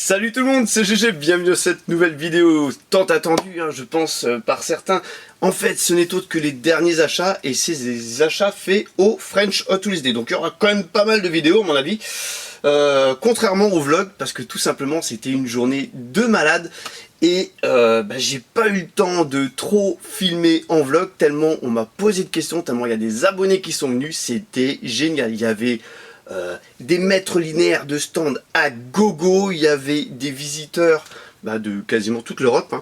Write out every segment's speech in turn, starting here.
Salut tout le monde, c'est GG, bienvenue dans cette nouvelle vidéo tant attendue, je pense, par certains. En fait, ce n'est autre que les derniers achats, et c'est des achats faits au French Hot Wheels Day. Donc il y aura quand même pas mal de vidéos à mon avis, contrairement au vlog, parce que tout simplement c'était une journée de malade. Et j'ai pas eu le temps de trop filmer en vlog, tellement on m'a posé de questions, tellement il y a des abonnés qui sont venus, c'était génial. Il y avait des mètres linéaires de stand à gogo, il y avait des visiteurs de quasiment toute l'Europe,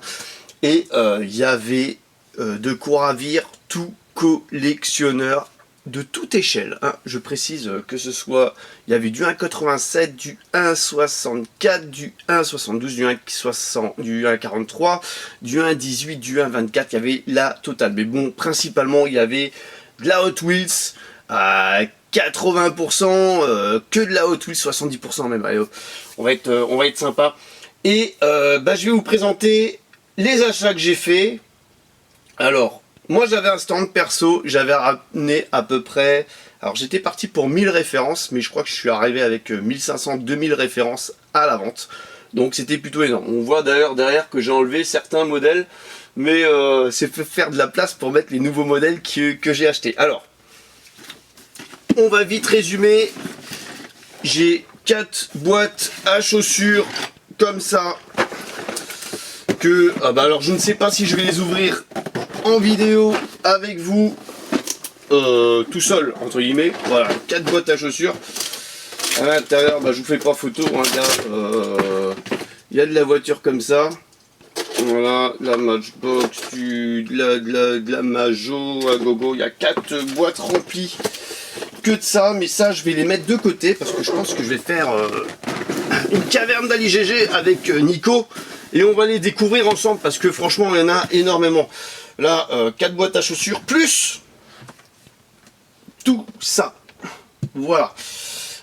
et il y avait de quoi ravir tout collectionneur de toute échelle, je précise que ce soit, il y avait du 1,87, du 1,64, du 1,72, du 1,60, du 1,43, du 1,18, du 1,24, il y avait la totale. Mais bon, principalement, il y avait de la Hot Wheels à 80%, que de la Hot Wheels, 70% même. Allez, on va être sympa. Et je vais vous présenter les achats que j'ai fait. Alors, moi j'avais un stand perso, j'avais ramené à peu près, alors j'étais parti pour 1000 références, mais je crois que je suis arrivé avec 1500-2000 références à la vente. Donc c'était plutôt énorme. On voit d'ailleurs derrière que j'ai enlevé certains modèles, mais c'est fait faire de la place pour mettre les nouveaux modèles que j'ai achetés. Alors, on va vite résumer. J'ai 4 boîtes à chaussures comme ça. Alors je ne sais pas si je vais les ouvrir en vidéo avec vous tout seul entre guillemets. Voilà, 4 boîtes à chaussures. À l'intérieur, je vous fais pas photo, il y a de la voiture comme ça. Voilà, la Matchbox, de la Majo à gogo. Il y a 4 boîtes remplies que de ça, mais ça je vais les mettre de côté parce que je pense que je vais faire une caverne d'Ali GG avec Nico. Et on va les découvrir ensemble parce que franchement il y en a énormément. Là, 4 boîtes à chaussures plus tout ça. Voilà.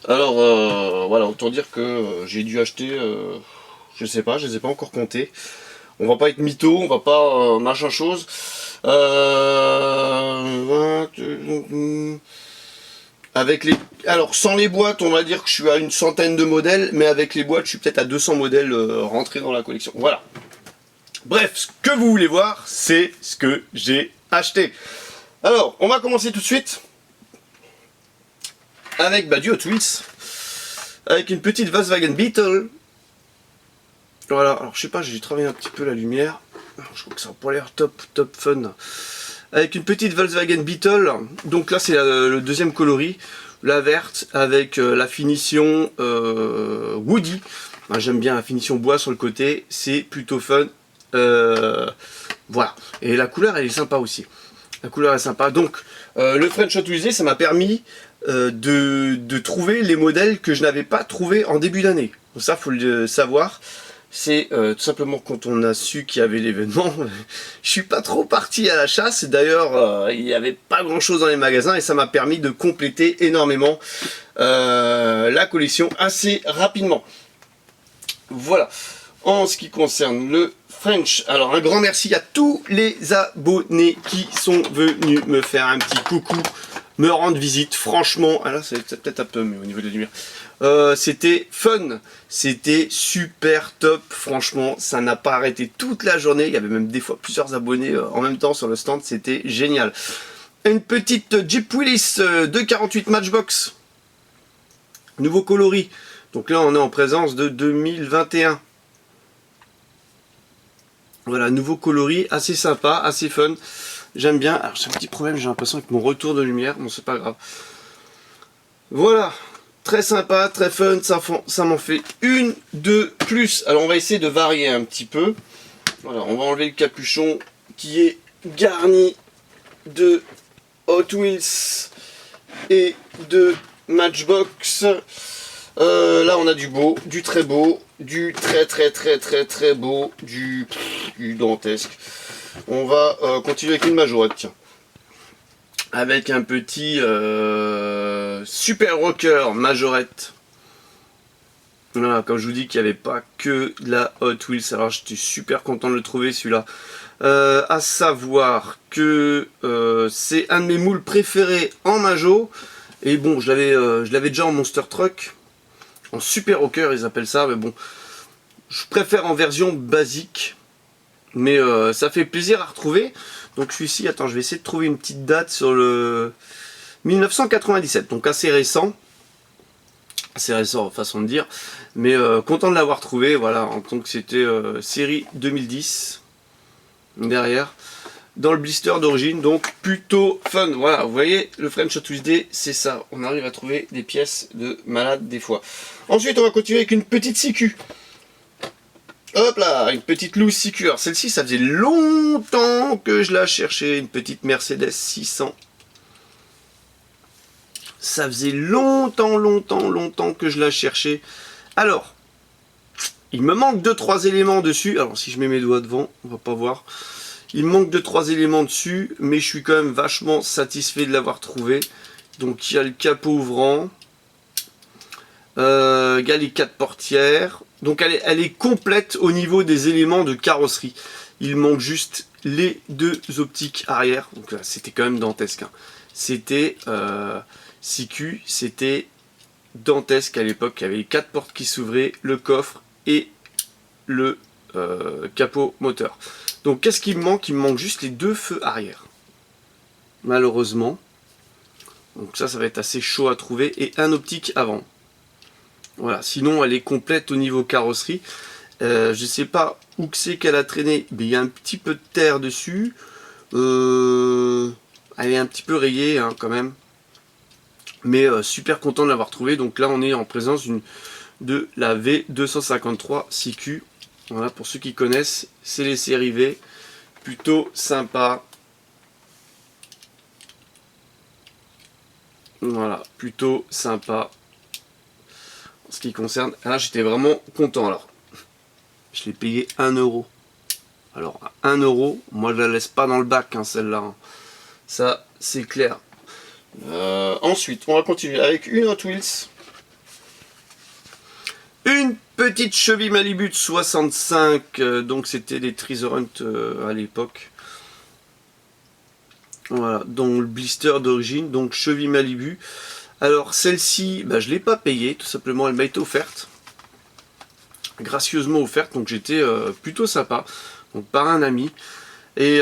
Alors, voilà, autant dire que j'ai dû acheter, je sais pas, je les ai pas encore comptés. On va pas être mytho, on va pas machin chose. Alors sans les boîtes, on va dire que je suis à une centaine de modèles, mais avec les boîtes, je suis peut-être à 200 modèles rentrés dans la collection. Voilà. Bref, ce que vous voulez voir, c'est ce que j'ai acheté. Alors, on va commencer tout de suite avec du Hot Wheels, avec une petite Volkswagen Beetle. Voilà, alors je sais pas, j'ai travaillé un petit peu la lumière. Je crois que ça n'a pas l'air top fun. Avec une petite Volkswagen Beetle, donc là c'est le deuxième coloris, la verte avec la finition Woody. J'aime bien la finition bois sur le côté, c'est plutôt fun. Voilà, et la couleur elle est sympa aussi. La couleur est sympa. Donc le French Hot Wheels, ça m'a permis de trouver les modèles que je n'avais pas trouvé en début d'année. Donc ça faut le savoir. C'est tout simplement quand on a su qu'il y avait l'événement, je suis pas trop parti à la chasse. D'ailleurs, il n'y avait pas grand chose dans les magasins et ça m'a permis de compléter énormément la collection assez rapidement. Voilà. En ce qui concerne le French, alors un grand merci à tous les abonnés qui sont venus me faire un petit coucou, me rendre visite. Franchement, là c'est peut-être un peu mieux au niveau de la lumière. C'était fun, c'était super top, franchement ça n'a pas arrêté toute la journée, il y avait même des fois plusieurs abonnés en même temps sur le stand, c'était génial. Une petite Jeep Willys de 48 Matchbox, nouveau coloris, donc là on est en présence de 2021. Voilà, nouveau coloris, assez sympa, assez fun, j'aime bien. Alors j'ai un petit problème, j'ai l'impression avec mon retour de lumière, bon c'est pas grave. Voilà. Très sympa, très fun, ça m'en fait une de plus. Alors on va essayer de varier un petit peu. Voilà, on va enlever le capuchon qui est garni de Hot Wheels et de Matchbox. Là on a du beau, du très beau, du très beau, du dantesque. On va continuer avec une majorette, tiens. Avec un petit Super Rocker majorette. Voilà, comme je vous dis qu'il n'y avait pas que de la Hot Wheels, alors j'étais super content de le trouver celui-là. À savoir que c'est un de mes moules préférés en majo. Et bon, je l'avais déjà en Monster Truck. En Super Rocker ils appellent ça, mais bon. Je préfère en version basique, mais ça fait plaisir à retrouver. Donc celui-ci, attends, je vais essayer de trouver une petite date sur le 1997, donc assez récent façon de dire, mais content de l'avoir trouvé, voilà, en tant que c'était série 2010 derrière, dans le blister d'origine, donc plutôt fun. Voilà, vous voyez, le French Tuesday, c'est ça, on arrive à trouver des pièces de malade des fois. Ensuite, on va continuer avec une petite CQ. Hop là, une petite loose CQ. Alors celle-ci, ça faisait longtemps que je la cherchais, une petite Mercedes 600. Ça faisait longtemps que je la cherchais. Alors, il me manque 2-3 éléments dessus. Alors si je mets mes doigts devant, on va pas voir. Il me manque 2-3 éléments dessus, mais je suis quand même vachement satisfait de l'avoir trouvé. Donc il y a le capot ouvrant. Il y a les 4 portières. Donc elle est complète au niveau des éléments de carrosserie. Il manque juste les 2 optiques arrière. Donc là, c'était quand même dantesque. Hein. C'était CQ, c'était dantesque à l'époque. Il y avait les 4 portes qui s'ouvraient, le coffre et le capot moteur. Donc qu'est-ce qui me manque? Il me manque juste les 2 feux arrière. Malheureusement. Donc ça va être assez chaud à trouver. Et un optique avant. Voilà, sinon elle est complète au niveau carrosserie. Je sais pas où que c'est qu'elle a traîné, mais il y a un petit peu de terre dessus. Elle est un petit peu rayée hein, quand même. Mais super content de l'avoir trouvé. Donc là on est en présence de la V253 CQ. Voilà, pour ceux qui connaissent, c'est les séries V. Plutôt sympa. Voilà, plutôt sympa. En ce qui concerne, là j'étais vraiment content. Alors, je l'ai payé 1 euro. Alors, à 1 euro, moi je la laisse pas dans le bac, hein, celle-là. Hein. Ça, c'est clair. Ensuite, on va continuer avec une Hot Wheels. Une petite cheville Malibu de 65. Donc, c'était des Treasure Hunt à l'époque. Voilà, donc le blister d'origine. Donc, cheville Malibu. Alors celle-ci, bah, je ne l'ai pas payée, tout simplement elle m'a été offerte. Gracieusement offerte, donc j'étais plutôt sympa. Donc par un ami. Et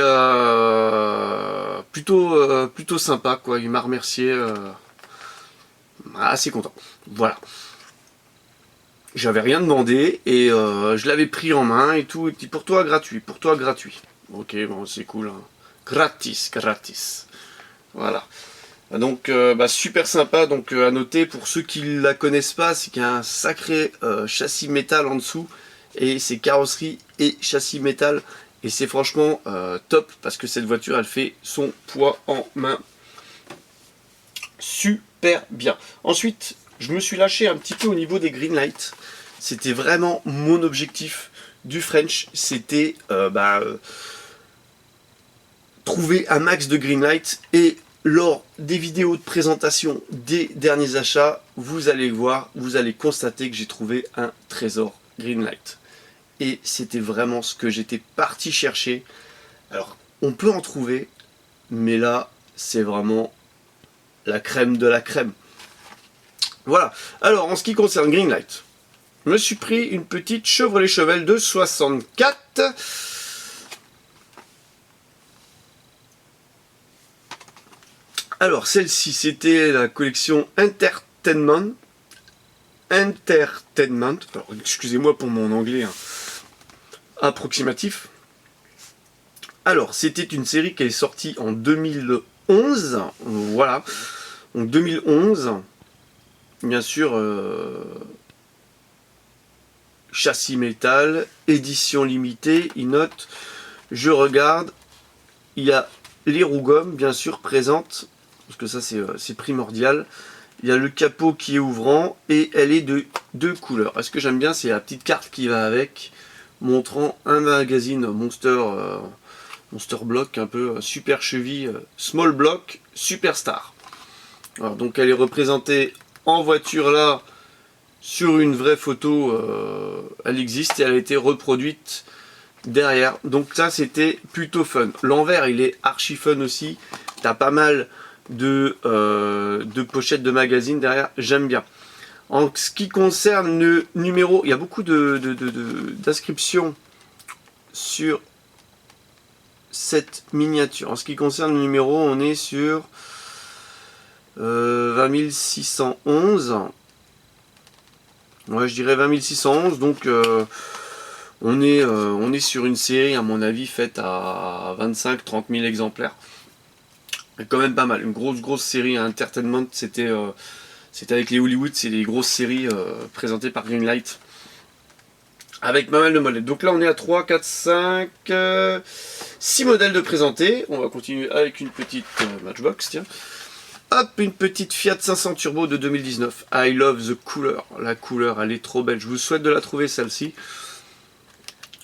plutôt sympa quoi, il m'a remercié. Assez content. Voilà. J'avais rien demandé et je l'avais pris en main et tout. Et puis pour toi gratuit, Ok, bon c'est cool. Hein. Gratis. Voilà. Donc super sympa, donc à noter pour ceux qui ne la connaissent pas, c'est qu'il y a un sacré châssis métal en dessous et c'est carrosserie et châssis métal et c'est franchement top parce que cette voiture elle fait son poids en main. Super bien. Ensuite je me suis lâché un petit peu au niveau des green lights. C'était vraiment mon objectif du French, c'était trouver un max de green lights et lors des vidéos de présentation des derniers achats, vous allez voir, vous allez constater que j'ai trouvé un trésor Greenlight. Et c'était vraiment ce que j'étais parti chercher. Alors, on peut en trouver, mais là, c'est vraiment la crème de la crème. Voilà. Alors, en ce qui concerne Greenlight, je me suis pris une petite Chevrolet Chevelle de 64. Alors celle-ci c'était la collection Entertainment. Alors excusez-moi pour mon anglais hein, approximatif. Alors c'était une série qui est sortie en 2011. Voilà. Donc 2011. Bien sûr châssis métal, édition limitée, il note. Je regarde. Il y a les roues gommes bien sûr présentes. Parce que ça c'est primordial. Il y a le capot qui est ouvrant et elle est de 2 couleurs. Ce que j'aime bien c'est la petite carte qui va avec, montrant un magazine Monster Block, un peu super cheville, small block, superstar. Alors, donc elle est représentée en voiture là, sur une vraie photo, elle existe et elle a été reproduite derrière. Donc ça c'était plutôt fun. L'envers il est archi fun aussi. T'as pas mal de pochettes de magazines derrière, j'aime bien. En ce qui concerne le numéro, il y a beaucoup d'inscriptions sur cette miniature. En ce qui concerne le numéro, on est sur 20 611. Ouais, je dirais 20 611. Donc on est sur une série, à mon avis, faite à 25-30 000 exemplaires. C'est quand même pas mal. Une grosse série à Entertainment. C'était avec les Hollywood, c'est des grosses séries présentées par Greenlight. Avec pas mal de modèles. Donc là on est à 3, 4, 5, 6 modèles de présentés. On va continuer avec une petite Matchbox, tiens. Hop, une petite Fiat 500 Turbo de 2019. I love the couleur. La couleur, elle est trop belle. Je vous souhaite de la trouver celle-ci.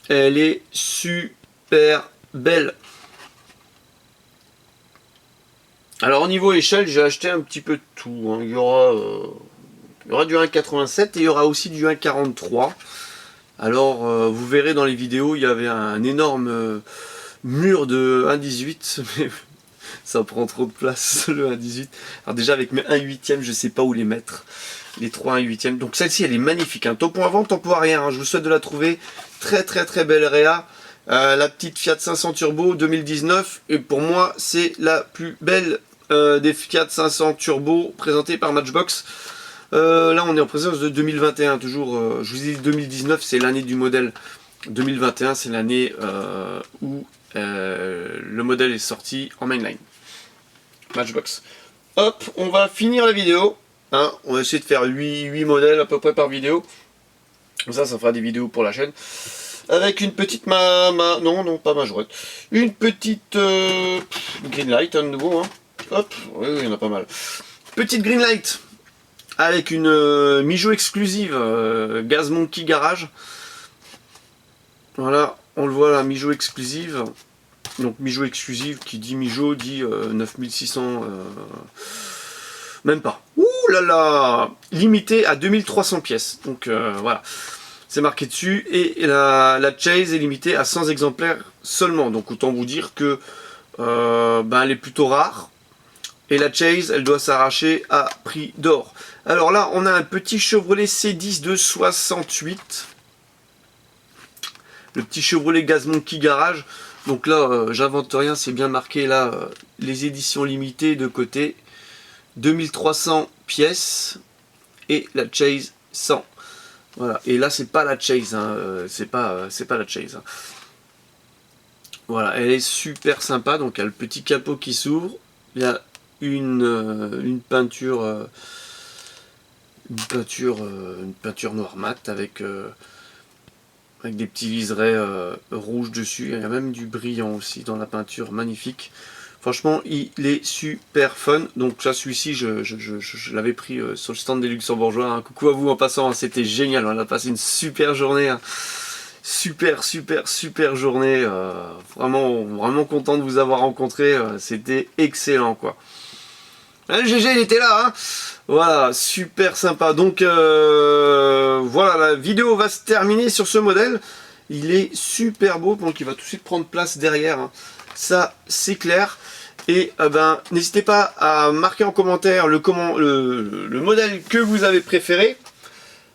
Elle est super belle. Alors au niveau échelle, j'ai acheté un petit peu de tout. Hein. Il y aura du 1,87 et il y aura aussi du 1,43. Alors vous verrez dans les vidéos, il y avait un énorme mur de 1,18. Mais ça prend trop de place le 1,18. Alors déjà avec mes 1,8, je sais pas où les mettre. Les 3 1,8. Donc celle-ci elle est magnifique. Hein. Tampon avant, tampon arrière. Hein. Je vous souhaite de la trouver. Très belle réa. La petite Fiat 500 Turbo 2019. Et pour moi c'est la plus belle des Fiat 500 Turbo présentée par Matchbox. Là on est en présence de 2021 toujours. Je vous ai dit 2019 c'est l'année du modèle. 2021 c'est l'année où le modèle est sorti en mainline. Matchbox. Hop, on va finir la vidéo. Hein, on va essayer de faire 8 modèles à peu près par vidéo. Comme ça fera des vidéos pour la chaîne. Avec une petite non, pas majorette. Une petite Greenlight à nouveau. Hein. Hop, oui, il y en a pas mal. Petite Greenlight. Avec une Mijo exclusive. Gaz Monkey Garage. Voilà, on le voit là, Mijo exclusive. Donc Mijo exclusive, qui dit Mijo, dit 9600... même pas. Ouh là là, limité à 2300 pièces. Donc voilà, c'est marqué dessus. Et la Chase est limitée à 100 exemplaires seulement. Donc autant vous dire que elle est plutôt rare. Et la Chase, elle doit s'arracher à prix d'or. Alors là, on a un petit Chevrolet C10 de 68. Le petit Chevrolet Gaz Monkey Garage. Donc là, j'invente rien, c'est bien marqué là, les éditions limitées de côté. 2300 pièces et la Chase 100. Voilà, et là c'est pas la Chase, hein. C'est pas la Chase. Hein. Voilà, elle est super sympa, donc il y a le petit capot qui s'ouvre, il y a une peinture noir mat avec des petits liserés rouges dessus. Il y a même du brillant aussi dans la peinture, magnifique. Franchement, il est super fun. Donc là, celui-ci, je l'avais pris sur le stand des Luxembourgeois. Hein. Coucou à vous en passant, hein. C'était génial. On a passé une super journée. Hein. Super journée. Vraiment content de vous avoir rencontré. C'était excellent, quoi. Le GG, il était là. Hein. Voilà, super sympa. Donc, voilà, la vidéo va se terminer sur ce modèle. Il est super beau. Donc, il va tout de suite prendre place derrière. Hein. Ça, c'est clair. Et n'hésitez pas à marquer en commentaire le modèle que vous avez préféré.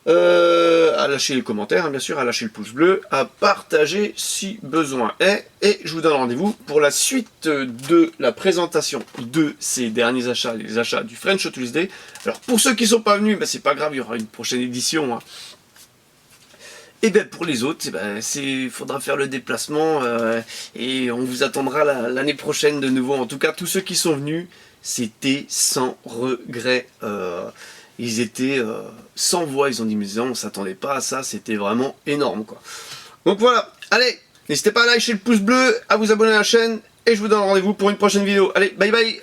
À lâcher les commentaires, hein, bien sûr, à lâcher le pouce bleu, à partager si besoin est. Et je vous donne rendez-vous pour la suite de la présentation de ces derniers achats, les achats du French Tuesday. Alors pour ceux qui ne sont pas venus, c'est pas grave, il y aura une prochaine édition. Hein. Et bien pour les autres, il faudra faire le déplacement et on vous attendra l'année prochaine de nouveau. En tout cas, tous ceux qui sont venus, c'était sans regret. Ils étaient sans voix, ils ont dit mais on s'attendait pas à ça, c'était vraiment énorme, quoi. Donc voilà, allez, n'hésitez pas à lâcher le pouce bleu, à vous abonner à la chaîne et je vous donne rendez-vous pour une prochaine vidéo. Allez, bye bye.